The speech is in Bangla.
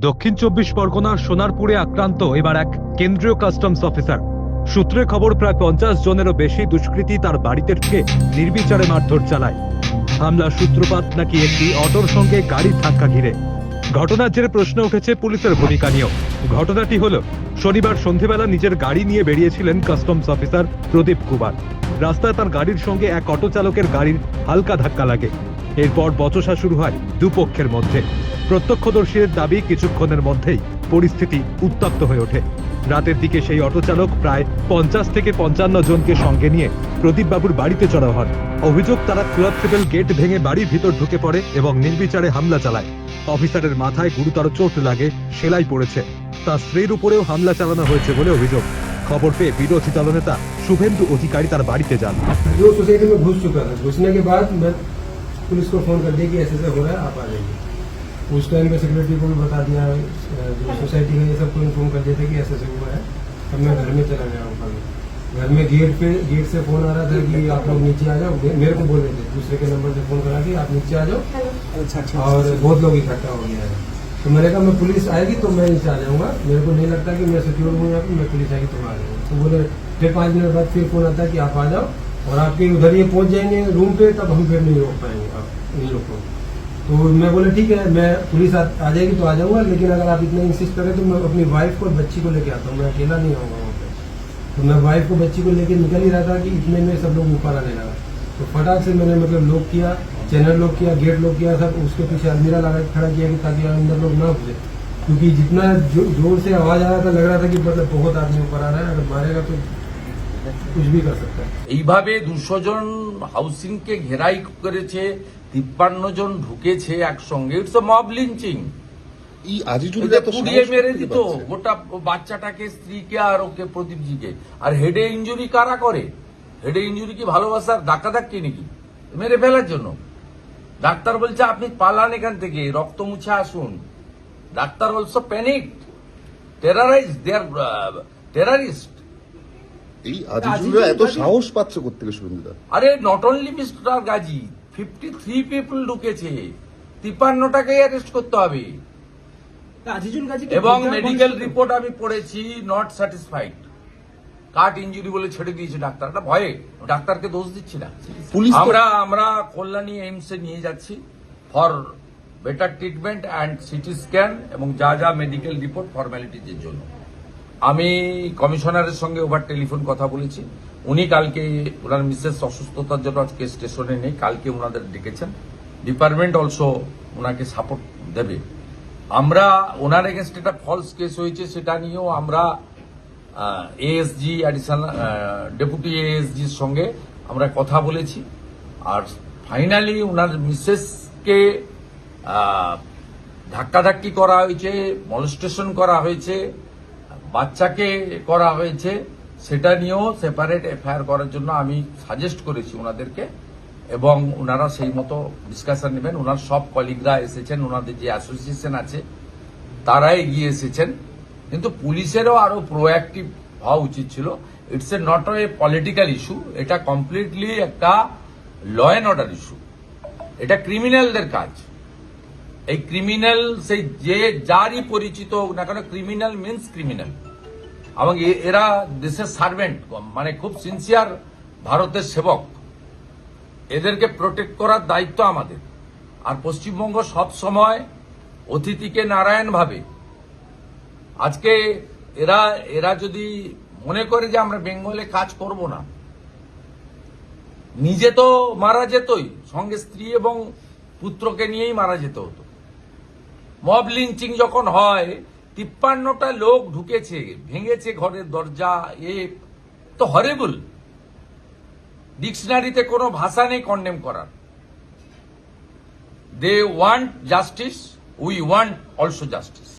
দক্ষিণ চব্বিশ পরগনার সোনারপুরে আক্রান্ত এবার এক কেন্দ্রীয় কাস্টমস অফিসার। সূত্রে খবর, প্রায় 50 জনেরও বেশি দুষ্কৃতী তার বাড়িতে ঢুকে নির্বিচারে মারধর চালায়। হামলার সূত্রপাত নাকি একটি অটোর সঙ্গে গাড়ির ধাক্কা ঘিরে। ঘটনার জেরে প্রশ্ন উঠেছে পুলিশের ভূমিকা নিয়েও। ঘটনাটি হলো, শনিবার সন্ধেবেলা নিজের গাড়ি নিয়ে বেরিয়েছিলেন কাস্টমস অফিসার প্রদীপ কুমার। রাস্তায় তার গাড়ির সঙ্গে এক অটো চালকের গাড়ির হালকা ধাক্কা লাগে। এরপর বচসা শুরু হয় দুপক্ষের মধ্যে। প্রত্যক্ষদর্শীদের দাবি, কিছুক্ষণের মধ্যেই পরিস্থিতি উত্তপ্ত হয়ে ওঠে। রাতের দিকে সেই অটো চালক প্রায় 50 থেকে 55 জনকে সঙ্গে নিয়ে প্রদীপ বাবুর বাড়িতে চড়াও হন। অভিযোগ, তারা ক্লাব গেট ভেঙে বাড়ির ভিতর ঢুকে পড়ে এবং নির্বিচারে হামলা চালায়। অফিসারের মাথায় গুরুতর চোট লাগে, সেলাই পড়েছে। তার স্ত্রীর উপরেও হামলা চালানো হয়েছে বলে অভিযোগ। খবর পেয়ে বিরোধী দলনেতা শুভেন্দু অধিকারী তার বাড়িতে যান। जो सोसाइटी में घुस चुका था, घुसने के बाद मैं पुलिस को फोन कर दिया कि ऐसे हो रहा है, आप आ जाइए। उस टाइम पे सेक्रेटरी को भी बता दिया, जो सोसाइटी है ये सबको इन्फॉर्म कर दिया था कि ऐसे हुआ है। तब मैं घर में चला गया ऊपर। घर में गेट से फोन आ रहा था कि आप लोग नीचे आ जाओ। मेरे को बोल रहे थे, दूसरे के नंबर से फोन करा के आप नीचे आ जाओ, और बहुत लोग इकट्ठा हो गया है। तो मैंने कहा मैं पुलिस आएगी तो मैं नीचे आ जाऊंगा, मेरे को नहीं लगता कि मैं सिक्योर हूँ यहाँ पे, मैं पुलिस आएगी तो मैं आ जाऊंगा। तो बोले, फिर 5 मिनट बाद फिर फोन आता है कि आप आ जाओ और आपके उधर ये पहुंच जाएंगे रूम पे, तब हम फिर नहीं रोक पाएंगे आप इन लोग को। तो मैं बोले ठीक है, मैं पुलिस आ जाएगी तो आ जाऊंगा, लेकिन अगर आप इतना इंसिस्ट करें तो मैं अपनी वाइफ को बच्ची को लेके आता हूँ, मैं अकेला नहीं आऊंगा वहाँ पे। तो मैं वाइफ को बच्ची को लेके निकल ही रहा था कि इतने में सब लोग ऊपर आने लगा। तो फटाक से मैंने मतलब लॉक किया, चैनल लॉक किया, गेट लॉक किया, सब उसके पीछे अलमीरा लगा खड़ा किया कि ताकि अंदर लोग ना घुसे, क्योंकि जितना जोर से आवाज आ रहा था लग रहा था कि मतलब बहुत आदमी ऊपर आ रहा है, अगर मारेगा तो कुछ भी कर सकता है। এইভাবে 200 জন হাউসিং কে ঘেরাই করেছে, 53 জন ঢুকেছে একসঙ্গে। It's a mob lynching. এই আজিজুলটা তো পুড়িয়ে মেরে দিত গোটা বাচ্চাটাকে, স্ত্রীকে আর ওকে প্রদীপজিকে। আর হেডে ইনজুরি কারা করে? হেডে ইনজুরি কি ভালোবাসার ধাক্কাধাক্কি নাকি? মেরে ফেলার জন্য। ডাক্তার বলছে আপনি পালান এখান থেকে, রক্ত মুছে আসুন। ডাক্তার অলসো প্যানিক, টেরারাইজ, দে আর টেরারিস্ট। এই আজিজুলরা এত সাহস পাচ্ছে কোত্থেকে শুভেন্দুদা? আরে not only mister Gazi, 53 people ঢুকেছে, 53টাকে অ্যারেস্ট করতে হবে। এবং মেডিকেল রিপোর্ট আমি পড়েছি, নট স্যাটিসফাইড। কাট ইঞ্জুরি বলে ছেড়ে দিয়েছে ডাক্তার। এটা ভয়ে, ডাক্তারকে দোষ দিচ্ছি না। আমরা কল্যাণী এইমসে নিয়ে যাচ্ছি for better treatment and CT scan এবং যা যা মেডিকেল রিপোর্ট ফর্মালিটিজের জন্য। আমি কমিশনারের সঙ্গে ওভার টেলিফোন কথা বলেছি। উনি কালকে ওনার মিসেস অসুস্থতার জন্য আজকে স্টেশনে নেই, কালকে ওনাদের ডেকেছেন। ডিপার্টমেন্ট অলসো ওনাকে সাপোর্ট দেবে। আমরা ওনার এগেনস্ট একটা ফলস কেস হয়েছে, সেটা নিয়েও আমরা এএসজি, অ্যাডিশনাল ডেপুটি এএসজির সঙ্গে আমরা কথা বলেছি। আর ফাইনালি ওনার মিসেসকে ধাক্কাধাক্কি করা হয়েছে, মলেস্টেশন করা হয়েছে, বাচ্চাকে করা হয়েছে, সেটা নিয়েও সেপারেট এফআইআর করার জন্য আমি সাজেস্ট করেছি ওনাদেরকে, এবং ওনারা সেই মতো ডিসকাশন নেবেন। ওনার সব কলিগরা এসেছেন, ওনাদের যে অ্যাসোসিয়েশন আছে তারা এগিয়ে এসেছেন। কিন্তু পুলিশেরও আরো প্রোঅ্যাক্টিভ হওয়া উচিত ছিল। It's a not a political issue, এটা কমপ্লিটলি একটা ল অ্যান্ড অর্ডার ইস্যু। এটা ক্রিমিনালদের কাজ। এই ক্রিমিনাল সেই যে যারই পরিচিত হোক না কেন, ক্রিমিনাল মিন্স ক্রিমিনাল, এবং এরা দেশের সার্ভেন্ট, মানে খুব সিনসিয়ার ভারতের সেবক। এদেরকে প্রোটেক্ট করার দায়িত্ব আমাদের। আর পশ্চিমবঙ্গ সব সময় অতিথিকে নারায়ণ ভাবে। আজকে এরা যদি মনে করে যে আমরা বেঙ্গলে কাজ করব না, নিজে তো মারা যেতই, সঙ্গে স্ত্রী এবং পুত্রকে নিয়েই মারা যেতে হতো। মব লিঞ্চিং যখন হয়, 53টা লোক ঢুকেছে, ভেঙেছে ঘরের দরজা, তো হরেবল। ডিকশনারিতে কোনো ভাষা নেই কন্ডেম করার। They want justice, we want also justice.